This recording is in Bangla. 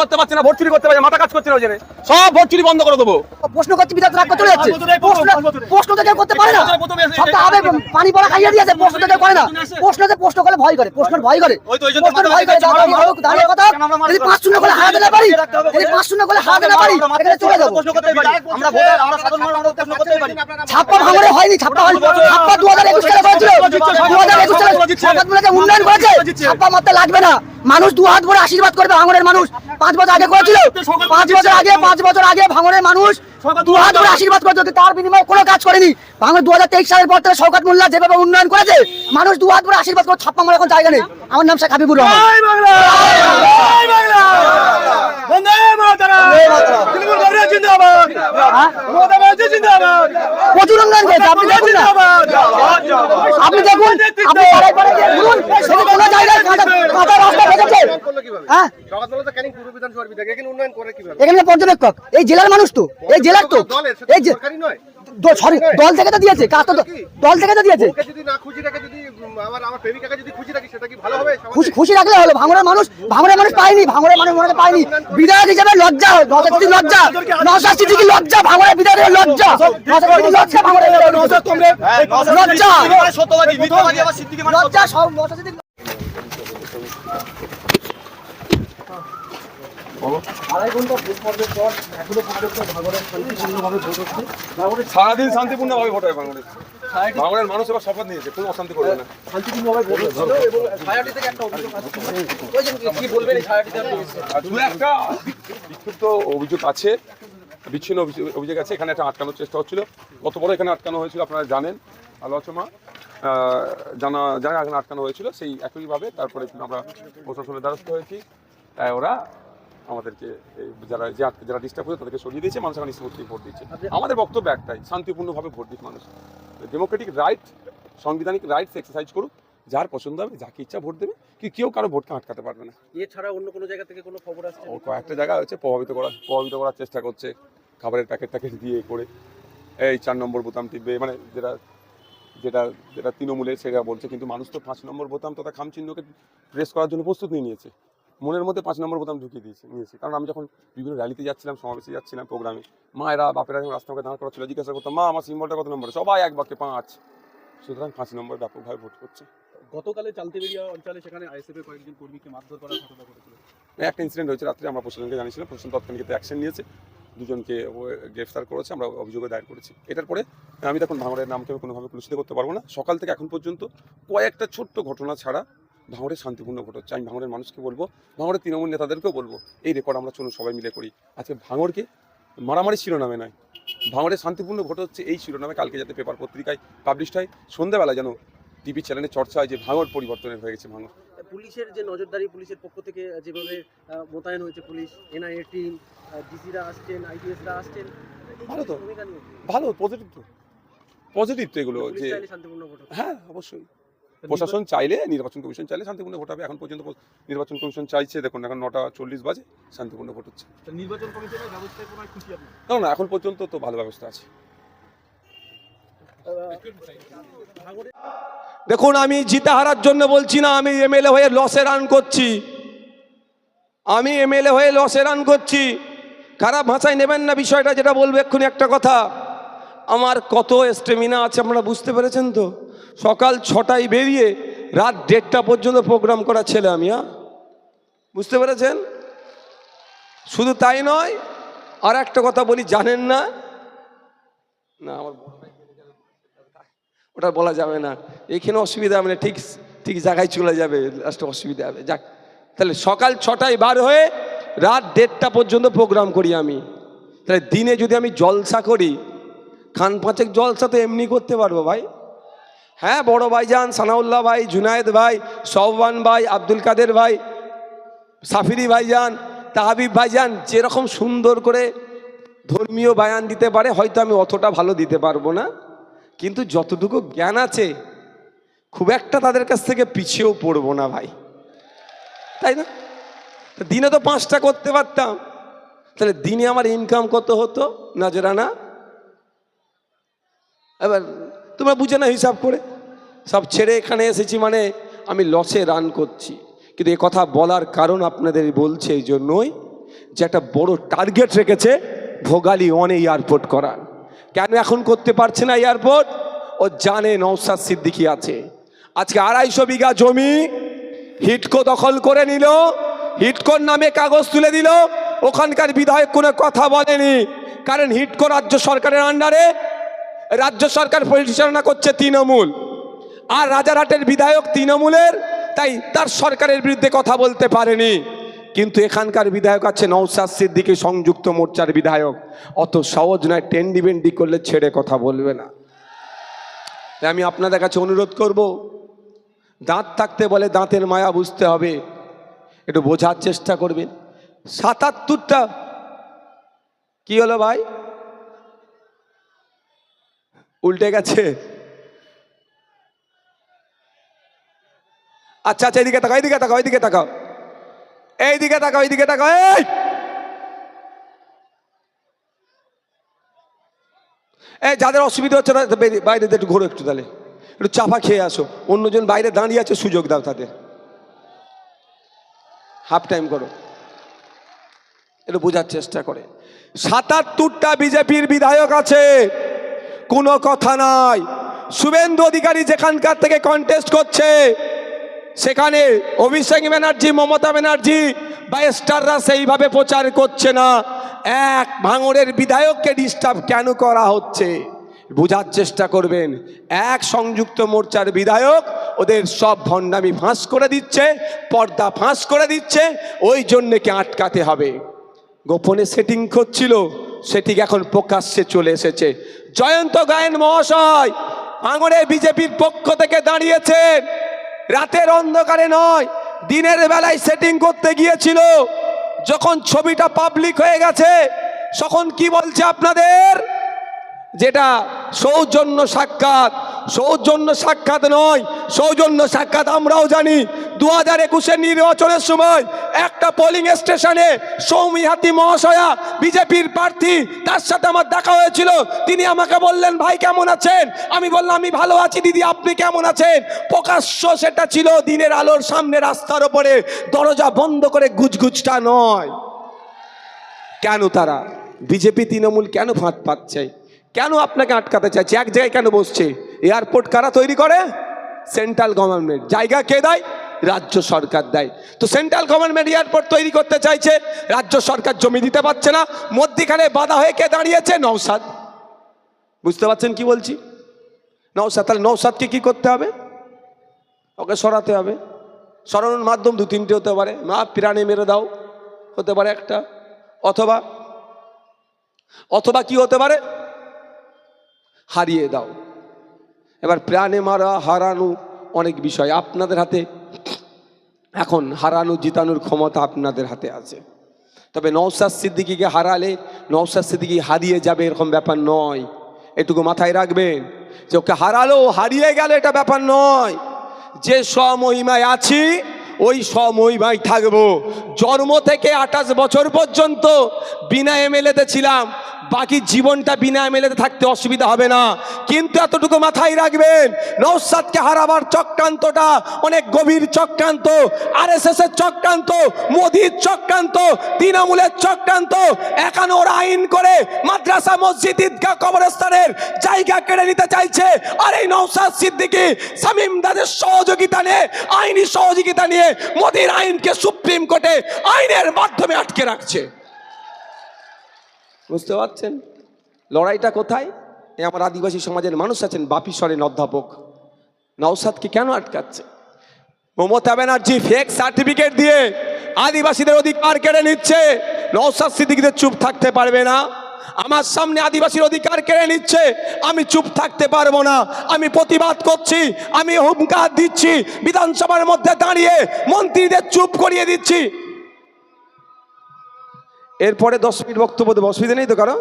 করতে পারছে না, ভোট চুরি করতে পারছে, মাথা কাজ করছে না, ওই জন্য সব ভোট চুরি বন্ধ করে দেবো। প্রশ্ন করতে বিধাত রাগ চলে যাচ্ছে, প্রশ্ন তো কেউ করতে পারে না, সবটা আবে পানি পড়া খাইয়ে দিয়েছে, প্রশ্ন তো কেউ করে না। প্রশ্ন করলে ভয় করে, প্রশ্ন ভয় করে, দাঁড়িয়ে কথা যদি 5-0 করে হারাতে না পারি, যদি 5-0 করে হারাতে না পারি, এখানে চলে যাবো। আমরা ভোটার, আমরা সাধারণ মানুষ, আমরা প্রশ্ন করতে পারি। ছাপ্পা ভাঙড়ে হয়নি, ছাপ্পা 2021 সালে করেছিল, 2021 সালে সরকার উন্নয়ন করেছে, ছাপ্পা মারতে লাগবে না। মানুষ দু হাত ভরে আশীর্বাদ করবে, ভাঙড়ের মানুষ 5 বছর আগে করেছিল, 5 বছর আগে ভাঙড়ের মানুষ দু হাত ভরে আশীর্বাদ করেছে, তার বিনিময়ে কোনো কাজ করেনি। ভাঙড় 2023 সালের পর থেকে শওকত মোল্লা যেভাবে উন্নয়ন করেছে, মানুষ দু হাত ভরে আশীর্বাদ করে, ছাপ্পা মারার এখন জায়গা নেই। আমার নাম শেখ হাবিবুর রহমান। প্রচুর উন্নয়ন করেছে, আপনি দেখুন না, আপনি দেখুন, আপনি কোনো জায়গায় কাঁচা রাস্তা ভেঙেছে। হ্যাঁ, এখানে পর্যবেক্ষক, এই জেলার মানুষ তো, এই জেলার তো, এই দল থেকে তো দিয়েছে, কাজ তো দল থেকে তো দিয়েছে। খুশি রাখলে হলো, ভাঙড়ের মানুষ পায়নি, ভাঙড়ের মানুষ মনে পায়নি। বিধায়ক হিসেবে লজ্জা, লজ্জা, নওশাদ সিদ্দিকী লজ্জা, ভাঙড়ের বিধায়কের লজ্জা, লজ্জা, ভাঙড়ের লজ্জা, লজ্জা, সব নওশাদ সিদ্দিকী। সারাদিন শান্তিপূর্ণভাবে ভোট হয় ভাঙড়ে, ভাঙড়ের মানুষ এবার শপথ নিয়েছে, কোনো অশান্তি করবে না, শান্তিপূর্ণভাবে ভোট হবে। একটা বিক্ষিপ্ত অভিযোগ আছে, বিচ্ছিন্ন অভিযোগ আছে, এখানে একটা আটকানোর চেষ্টা হচ্ছিল। কত বড় এখানে আটকানো হয়েছিল আপনারা জানেন, আলোচনা জানা এখানে আটকানো হয়েছিল, সেই একইভাবে তারপরে আমরা প্রশাসনের দ্বারস্থ হয়েছি। তাই ওরা আমাদেরকে যারা ডিস্টার্ব হয়েছে তাদেরকে সরিয়ে দিয়েছে, মানুষ এখন স্মুথলি ভোট দিচ্ছে। আমাদের বক্তব্য একটাই, শান্তিপূর্ণভাবে ভোট দিক মানুষ, ডেমোক্রেটিক রাইট, সাংবিধানিক রাইটস এক্সারসাইজ করুক, যার পছন্দ হবে যাকে ইচ্ছা ভোট দেবে, কি কেউ কারো ভোটকে আটকাতে পারবে না। এছাড়া অন্য কোনো জায়গা থেকে কোনো খবর আসছে? কয়েকটা জায়গা হচ্ছে প্রভাবিত করার চেষ্টা করছে, খাবারের প্যাকেট দিয়ে করে এই 4 নম্বর বোতাম টিপবে, মানে যেটা তৃণমূলের সেটা বলছে, কিন্তু মানুষ তো 5 নম্বর বোতাম তথা খামচিহ্নকে প্রেস করার জন্য প্রস্তুত নিয়ে নিয়েছে, মনের মধ্যে 5 নম্বর বোতাম ঢুকিয়ে নিয়েছে। কারণ আমি যখন বিভিন্ন র্যালিতে যাচ্ছিলাম, সমাবেশে যাচ্ছিলাম, প্রোগ্রামে, মায়েরা বাপেরা যখন রাস্তাকে দাঁড় করা ছিল, জিজ্ঞাসা করতাম, মা আমার সিম্বলটা কত নম্বরে, সবাই এক বাক্যে 5। সুতরাং 5 নম্বর ব্যাপকভাবে ভোট করছে। গতকালে চালতেবেরিয়া অঞ্চলে সেখানে আইএসএফের কয়েকজন কর্মীকে মারধর করার ঘটনা ঘটেছিল, একটা ইনসিডেন্ট হয়েছে রাত্রে, আমরা প্রশাসনকে জানিয়েছিলাম, প্রশাসন তৎক্ষণিক অ্যাকশন নিয়েছে, 2 জনকে গ্রেফতার করেছে, আমরা অভিযোগে দায়ের করেছি। এটার পরে আমি দেখুন ভাঙড়ের নামকে আমি কোনোভাবে কলুষিত করতে পারবো না। সকাল থেকে এখন পর্যন্ত কয়েকটা ছোট্ট ঘটনা ছাড়া ভাঙড়ের শান্তিপূর্ণ ভোট হচ্ছে। আমি ভাঙড়ের মানুষকে বলবো, ভাঙড়ের তৃণমূল নেতাদেরকেও বলবো, এই রেকর্ড আমরা চলুন সবাই মিলে করি। আজকে ভাঙড়কে মারামারি শিরোনামে নয়, ভাঙড়ের শান্তিপূর্ণ ভোট হচ্ছে এই শিরোনামে কালকে যাতে পেপার পত্রিকায় পাবলিশড হয়, সন্ধ্যাবেলা যেন টিভি চ্যানেলে চর্চা হয় যে ভাঙড় পরিবর্তনের হয়ে গেছে। ভাঙড় পুলিশের যে নজরদারি, পুলিশের পক্ষ থেকে যেভাবে মোতায়েন হয়েছে পুলিশ, এনআইএ টিম, ডিসিরা আসছেন, আইপিএসরা আসছেন, ভালো তো, ভালো, পজিটিভ তো এগুলো, যে হ্যাঁ অবশ্যই প্রশাসন চাইলে, নির্বাচন কমিশন চাইলে শান্তিপূর্ণ ভোট হবে। এখন পর্যন্ত নির্বাচন কমিশন চাইছে, দেখুন এখন 9:40 বাজে, শান্তিপূর্ণ ভোট হচ্ছে। নির্বাচন কমিশনের ব্যবস্থায় কোনো খুশি আপনি? না, এখন পর্যন্ত তো ভালো ব্যবস্থা আছে। দেখুন, আমি জিতে হারার জন্য বলছি না, আমি এমএলএ হয়ে লসে রান করছি, খারাপ ভাষায় নেবেন না বিষয়টা, যেটা বলবো এক্ষুনি একটা কথা, আমার কত স্টেমিনা আছে আপনারা বুঝতে পেরেছেন তো। সকাল 6টায় বেরিয়ে রাত 1:30টা পর্যন্ত প্রোগ্রাম করা ছেলে আমি, বুঝতে পেরেছেন। শুধু তাই নয়, আর একটা কথা বলি, জানেন না, আমার ওটা বলা যাবে না, এখানে অসুবিধা হবে না, ঠিক জায়গায় চলে যাবে, লাস্টে অসুবিধা হবে। যাক, তাহলে সকাল 6টায় বার হয়ে রাত 1:30টা পর্যন্ত প্রোগ্রাম করি আমি। তাহলে দিনে যদি আমি জলসা করি, খান 5 জলসা তো এমনি করতে পারবো ভাই। হ্যাঁ, বড় ভাইজান সানাউল্লাহ ভাই, জুনায়েদ ভাই, সওবান ভাই, আব্দুল কাদের ভাই, সাফিরি ভাইজান, তাহাবিব ভাইজান যেরকম সুন্দর করে ধর্মীয় বায়ান দিতে পারে, হয়তো আমি অতটা ভালো দিতে পারবো না, কিন্তু যতটুকু জ্ঞান আছে খুব একটা তাদের কাছ থেকে পিছিয়েও পড়বো না ভাই, তাই না? দিনে তো 5টা করতে পারতাম, তাহলে দিনে আমার ইনকাম কত হতো নাজরানা? এবার তোমরা বুঝে না, হিসাব করে। সব ছেড়ে এখানে এসেছি মানে আমি লসে রান করছি, কিন্তু এ কথা বলার কারণ আপনাদের বলছে এই জন্যই যে একটা বড় টার্গেট রেখেছে ভোগালী 1 এয়ারপোর্ট করার। কেন এখন করতে পারছে না এয়ারপোর্ট? ও জানে নওশাদ সিদ্দিকী আছে। আজকে 250 বিঘা জমি হিডকো দখল করে নিল, হিডকোর নামে কাগজ তুলে দিল। ওখানকার বিধায়ক কোনো কথা বলেনি, কারণ হিডকো রাজ্য সরকারের আন্ডারে, রাজ্য সরকার পরিচালনা করছে তৃণমূল, আর রাজারহাটের বিধায়ক তৃণমূলের, তাই তার সরকারের বিরুদ্ধে কথা বলতে পারেনি। কিন্তু এখানকার বিধায়ক আছে নওশাদ সিদ্দিকী, সংযুক্ত মোর্চার বিধায়ক, অত সহজ নয়, টেন্ডি বেন্ডি করলে ছেড়ে কথা বলবে না। আমি আপনাদের কাছে অনুরোধ করব, দাঁত থাকতে বলে দাঁতের মায়া বুঝতে হবে, একটু বোঝার চেষ্টা করবেন। 77টা কি হলো ভাই? উল্টে গেছে। আচ্ছা আচ্ছা, এইদিকে তাকাও, এইদিকে তাকাও, এইদিকে তাকাও, এইদিকে তাকাও, এইদিকে তাকাও। এই যাদের অসুবিধা হচ্ছে না বাইরে একটু ঘোরো, একটু তাহলে একটু চাপা খেয়ে আসো, অন্যজন বাইরে দাঁড়িয়ে আছে, সুযোগ দাও তাদের, হাফ টাইম করো, একটু বোঝার চেষ্টা করে। 77টা বিজেপির বিধায়ক আছে, কোনো কথা নাই। শুভেন্দু অধিকারী যেখানকার থেকে কন্টেস্ট করছে, সেখানে অভিষেক ব্যানার্জি, মমতা ব্যানার্জি বা স্টাররা সেইভাবে প্রচার করছে না। এক ভাঙড়ের বিধায়ককে ডিস্টার্ব কেন করা হচ্ছে বোঝার চেষ্টা করবেন। এক সংযুক্ত মোর্চার বিধায়ক ওদের সব ভণ্ডামি ফাঁস করে দিচ্ছে, পর্দা ফাঁস করে দিচ্ছে, ওই জন্যে কে আটকাতে হবে। গোপনে সেটিং করছিল, সেটিং এখন প্রকাশ্যে চলে এসেছে। জয়ন্ত গায়েন মহাশয় ভাঙড়ে বিজেপির পক্ষ থেকে দাঁড়িয়েছেন, রাতের অন্ধকারে নয়, দিনের বেলায় সেটিং করতে গিয়েছিল। যখন ছবিটা পাবলিক হয়ে গেছে, তখন কি বলছে আপনাদের? যেটা সৌজন্য সাক্ষাৎ, সৌজন্য সাক্ষাৎ নয়, সৌজন্য সাক্ষাৎ আমরাও জানি। 2021-এর নির্বাচনের সময় একটা পোলিং স্টেশনে সৌমিহাতি মহাশয়া বিজেপির প্রার্থী, তার সাথে আমার দেখা হয়েছিল। তিনি আমাকে বললেন, ভাই কেমন আছেন? আমি বললাম, আমি ভালো আছি দিদি, আপনি কেমন আছেন? প্রকাশ্য সেটা ছিল, দিনের আলোর সামনে, রাস্তার ওপরে, দরজা বন্ধ করে, গুজগুজটা নয়। কেন তারা বিজেপি তৃণমূল কেন ফাঁদ পাচ্ছে? কেন আপনাকে আটকাতে চাইছে? এক জায়গায় কেন বসছে? এয়ারপোর্ট কারা তৈরি করে? Central government. জায়গা কে দেয়? রাজ্য সরকার দেয়। তো সেন্ট্রাল গভর্নমেন্ট এয়ারপোর্ট তৈরি করতে চাইছে, রাজ্য সরকার জমি দিতে পারছে না, মধ্যখানে বাধা হয়ে কে দাঁড়িয়েছে? নওশাদ। বুঝতে পারছেন কি বলছি? নওশাদ। তাহলে নওশাদকে কি করতে হবে? ওকে সরাতে হবে। সরানোর মাধ্যম 2-3টে হতে পারে। মা প্রাণে মেরে দাও হতে পারে একটা, অথবা কি হতে পারে? হারিয়ে দাও। এবার প্রাণে মারা, হারানো অনেক বিষয় আপনাদের হাতে। এখন হারানো জিতানোর ক্ষমতা আপনাদের হাতে আছে। তবে নওশাদ সিদ্দিকীকে হারালে নওশাদ সিদ্দিকী হারিয়ে যাবে এরকম ব্যাপার নয়, এটুকু মাথায় রাখবেন। যে ওকে হারালো, হারিয়ে গেলে এটা ব্যাপার নয়। যে স্বমহিমায় আছি ওই স্বমহিমায় থাকবো। জন্ম থেকে 28 বছর পর্যন্ত বিনা এমএলএতে ছিলাম, বাকি জীবনটা বিনা এমএলএতে থাকতে অসুবিধা হবে না। কিন্তু এতটুকু মাথায় রাখবেন, নওশাদকে হারাবার চক্রান্তটা অনেক গভীর চক্রান্ত। আরএসএস এর চক্রান্ত, মোদির চক্রান্ত, তৃণমূলের চক্রান্ত। এখানে ওরা আইন করে মাদ্রাসা, মসজিদ, ঈদগাহ, কবরস্থানের জায়গা কেড়ে নিতে চাইছে। আর এই নওশাদ সিদ্দিকী শামীম দাদের সহযোগিতা নিয়ে, আইনি সহযোগিতা নিয়ে মোদির আইনকে সুপ্রিম কোর্টে আইনের মাধ্যমে আটকে রাখছে। বুঝতে পারছেন লড়াইটা কোথায়? এই আমার আদিবাসী সমাজের মানুষ আছেন, বাপি সরেন অধ্যাপক, নওশাদকে কেন আটকাচ্ছে? মমতা ব্যানার্জি ফেক সার্টিফিকেট দিয়ে আদিবাসীদের অধিকার কেড়ে নিচ্ছে। নওশাদ সিদ্দিকীদের চুপ থাকতে পারবে না। আমার সামনে আদিবাসীর অধিকার কেড়ে নিচ্ছে, আমি চুপ থাকতে পারবো না। আমি প্রতিবাদ করছি, আমি হুঙ্কার দিচ্ছি, বিধানসভার মধ্যে দাঁড়িয়ে মন্ত্রীদের চুপ করিয়ে দিচ্ছি। এরপরে 10 মিনিট বক্তব্য দেবো, অসুবিধা নেই তো কারো?